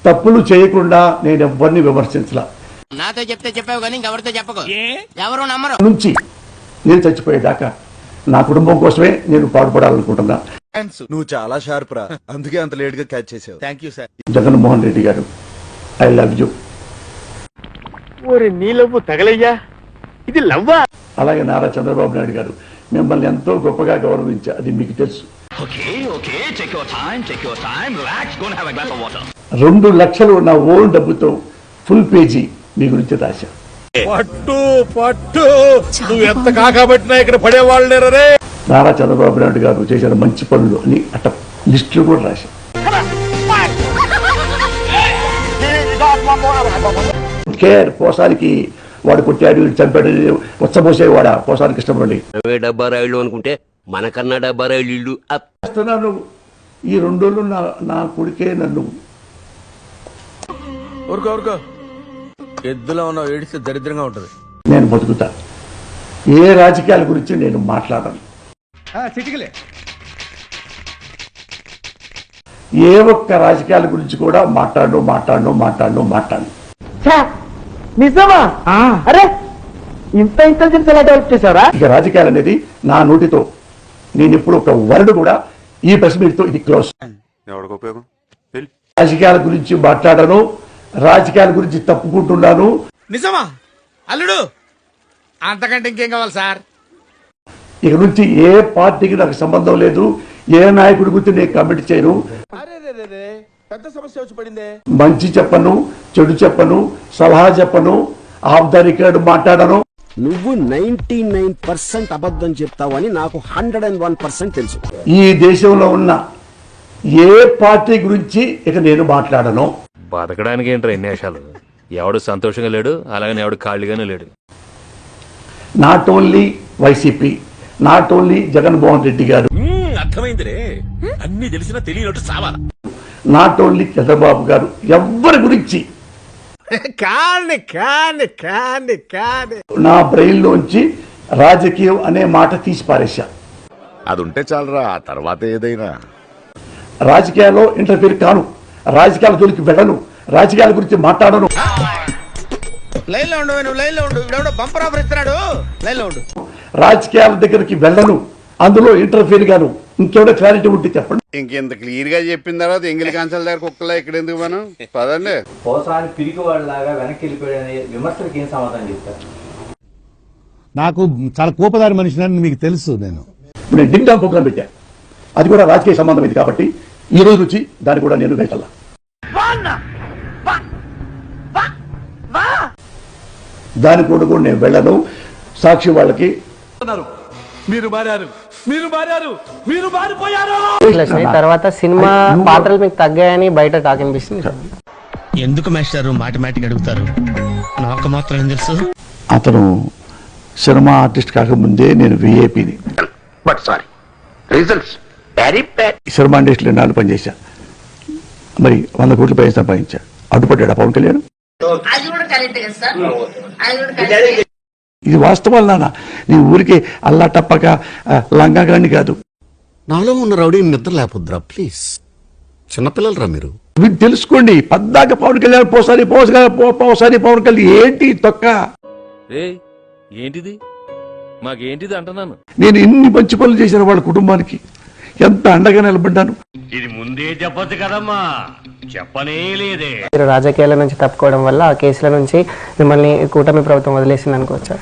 తప్పులు చేయకుండా నేను ఎవరిని విమర్శించలా. నాతో చెప్తే చెప్పావు కానీ ఇంకెవరితో చెప్పకు, ఎవరు నమ్మరు. నుంచి నేను చచ్చిపోయేదాకా నా కుటుంబం కోసమే నేను పాటుపడాలనుకుంటున్నా. నువ్వు చాలా షార్ప్ రా, అందుకే అంత లేట్ గా క్యాచ్ చేసావు. Thank you sir. జగన్మోహన్ రెడ్డి గారు, ఐ లవ్ యూ. నీ లవ్వు తగలయ్యా, ఇది లవ్వా? అలాగే నారా చంద్రబాబు నాయుడు గారు, మిమ్మల్ని ఎంతో గొప్పగా గౌరవించా, అది మీకు తెలుసు. 2 లక్షలు నా ఓన్ డబ్బుతో ఫుల్ పేజీ మీ గురించి రాశా. పట్టు పట్టు, నువ్వు ఎంత కాకబట్టినా ఇక్కడ పడేవాళ్ళు లేరే. నారా చంద్రబాబు నాయుడు గారు చేసిన మంచి పనులు అని అట్ట లిస్టులు కూడా రాశా. కేర్ పోసానికి వాడు కొట్టాడు, చంపాడు, ఉచ్చబోసేవాడా పోసానికి ఇష్టపడండి. 70 రైళ్లు అనుకుంటే మనకన్నా 70 రైళ్ళు ఇల్లు చేస్తున్నాను. ఈ 2 రోజులు నా కొడుకే నన్ను ఊరుకో ఎద్దులో ఉన్న ఏడిస్తే దరిద్రంగా ఉంటది. నేను బతుకుతా. ఏ రాజకీయాల గురించి నేను మాట్లాడను. ఏ ఒక్క రాజకీయాల గురించి కూడా మాట్లాడను. నిజమా? అరే ఇంత ఇంటెలిజెన్స్ ఎలా డెవలప్ చేశారా? ఇక రాజకీయాలు అనేది నా నోటితో నేను ఇప్పుడు ఒక వర్డ్ కూడా ఈ ప్రెస్ మీట్ తో ఇది క్లోజ్. రాజకీయాల గురించి మాట్లాడను, రాజకీయాల గురించి తప్పుకుంటున్నాను. నిజమా అల్లుడు? అంతకంటే ఇంకేం కావాలి సార్? ఇక నుంచి ఏ పార్టీకి నాకు సంబంధం లేదు, ఏ నాయకుడి గురించి నేను కమెంట్ చేయను. పెద్ద సమస్య వచ్చి పడిందే. మంచి చెప్పను, చెడు చెప్పను, సలహా చెప్పను, ఆఫ్ ద రికార్డ్ మాట్లాడను. నువ్వు 99% అబద్ధం చెప్తావని నాకు 101% తెలుసు. ఈ దేశంలో ఉన్న ఏ పార్టీ గురించి ఇక నేను మాట్లాడను. బతకడానికి ఏంట్రా ఎన్నేషాలు? ఎవడు సంతోషంగా లేడు, అలాగని ఎవడు ఖాళీగానే లేడు. Not only YCP, not only Jaganmohan Reddy గారు, అర్థమైందిరే, అన్ని తెలిసినా తెలియనట్టు సావాలా. నాట్ ఓన్లీ చంద్రబాబు గారు, ఎవ్వరి గురించి నా బ్రెయిన్ లోంచి రాజకీయం అనే మాట తీసి పారేశా. అది ఉంటే చాలరా, ఆ తర్వాత ఏదైనా. రాజకీయాల్లో ఇంటర్ఫీర్ కాను, రాజకీయాల జోలికి వెళ్ళను, రాజకీయాల గురించి మాట్లాడను. లైన్ లో ఉండు, నువ్వు లైన్ లో ఉండు. ఇప్పుడు బంపర్ ఆఫర్ ఇస్తున్నాడు, లైన్ లో ఉండు. రాజకీయాల దగ్గరికి వెళ్ళను, అందులో ఇంటర్ఫీర్ గాను. ఇంకేమైనా క్లారిటీ ఉంటే చెప్పండి. ఇంకెంత క్లియర్ గా చెప్పిన తర్వాత ఎంగిలి కాంచాల దగ్గర కుక్కలా ఇక్కడ ఎందుకు మనం పదండి. పోసాని పిరికి వాళ్ళలాగా వెనక్కి వెళ్ళిపోయాడని విమర్శలకు ఏం సమాధానం చెప్తారు? నాకు చాలా కోపదారి మనిషిని మీకు తెలుసు. నేను డింగ్ డాంగ్ ప్రోగ్రాం పెట్టా, అది కూడా రాజకీయ సంబంధం ఇది కాబట్టి ఈ రోజు నుంచి దాన్ని కూడా నేను వెళ్ళాల. దాని కూడా నేను వెళ్ళను. సాక్షి వాళ్ళకి మీరు మారారు, మీరు మారారు, మీరు మారిపోయారు. తర్వాత సినిమా పాత్రలు మీకు తగ్గాయని బయట టాక్ అనిపిస్తుంది. ఎందుకు మాస్టారు మాటిమాటికి అడుగుతారు? నాకు మాత్రం ఏం తెలుసు. అతను సినిమా ఆర్టిస్ట్ కాకముందే నేను విఐపిని. సినిమా ఇండస్ట్రీలో 4 పనిచేశా, మరి 100 కోట్లు పైన సంపాదించా. అడ్డుపడ్డా పవన్ కళ్యాణ్. ఇది వాస్తవాలు నాన్న, నీ ఊరికి అల్లా టప్పక లంగాగాన్ని కాదు. నాలో ఉన్న రౌడీ నిద్ర లేకపోద్దురా ప్లీజ్. చిన్నపిల్లలరా మీరు. మీరు తెలుసుకోండి. పద్దాక పవన్ కళ్యాణ్ పోసారి పవన్ కళ్యాణ్ ఏంటి తొక్క? ఏంటిది మాకేంటిది అంటున్నాను. నేను ఎన్ని మంచి పనులు చేసిన వాళ్ళ కుటుంబానికి ఎంత అండగా నిలబడ్డాను. ఇది ముందే చెప్పొచ్చు కదమ్మా, చెప్పనే లేదే. మీరు రాజకీయాల నుంచి తప్పుకోవడం వల్ల ఆ కేసుల నుంచి మిమ్మల్ని కూటమి ప్రభుత్వం వదిలేసింది అనుకోవచ్చా?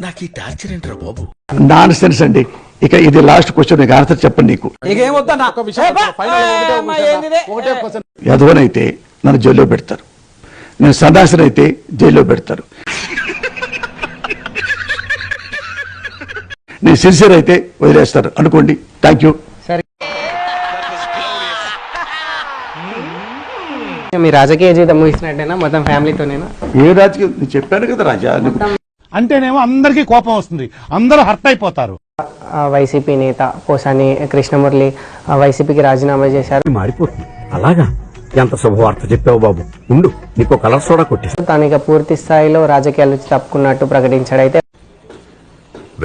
నాకు ఈ టార్చర్ ఏంట్రా బాబు? నాన్ సెన్స్ అండి. ఇక ఇది లాస్ట్ క్వశ్చన్, నీకు ఆన్సర్ చెప్పండి. నీకు యదవనైతే నన్ను జైల్లో పెడతారు, నేను సన్యాసినైతే జైల్లో పెడతారు, నేను సిన్సియర్ అయితే వదిలేస్తారు అనుకోండి. Thank you. మీ రాజకీయ జీవితం ముగిసినట్టేనా మొత్తం ఫ్యామిలీతోనేనా? ఏ రాజకీయం? నేను చెప్పాను కదా రాజా, అంటేనేమో అందరికీ కోపం వస్తుంది, అందరూ హర్ట్ అయిపోతారు. వైసీపీ నేత పోసాని కృష్ణమురళి వైసీపీకి రాజీనామా చేశారు. మారిపోతుంది. అలాగా? ఎంత శుభవార్త చెప్పావు బాబు. ఉండు, నీకు కలర్ సోడా కొట్టేసి. తాను ఇక పూర్తి స్థాయిలో రాజకీయాల నుంచి తప్పుకున్నట్టు ప్రకటించాడు. అయితే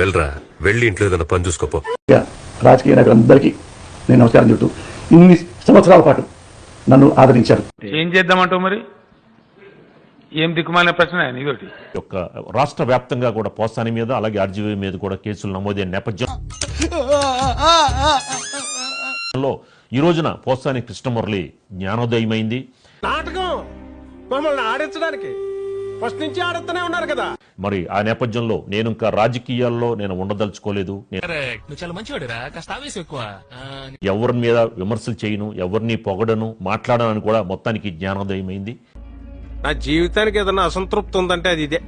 వెళ్ళరా, వెళ్ళి ఇంట్లో ఏదైనా పని చూసుకోపో. రాజకీయ నాయకులందరికీ నేను నమస్కారం చెబుతూ, ఇన్ని సంవత్సరాల పాటు నన్ను ఆదరించారు. ఏం చేద్దామంటావు మరి? ఏం దిక్కుమాలిన ప్రశ్న ఇదొకటి. యొక్క రాష్ట్ర వ్యాప్తంగా కూడా పోసాని మీద అలాగే ఆర్జీవీ మీద కూడా కేసులు నమోదైన నేపథ్యంలో ఈ రోజున పోసాని కృష్ణమురళి జ్ఞానోదయమైంది. నాటకం మమ్మల్ని ఆడించడానికి ఫస్ట్ నుంచి ఆడుతూనే ఉన్నారు కదా. మరి ఆ నేపథ్యంలో నేను ఇంకా రాజకీయాల్లో నేను ఉండదలుచుకోలేదు. ఎవరి మీద విమర్శలు చేయను, ఎవరిని పొగడను, మాట్లాడను అని కూడా మొత్తానికి జ్ఞానోదయమైంది. నా జీవితానికి ఏదైనా అసంతృప్తి ఉందంటే అది ఇదే.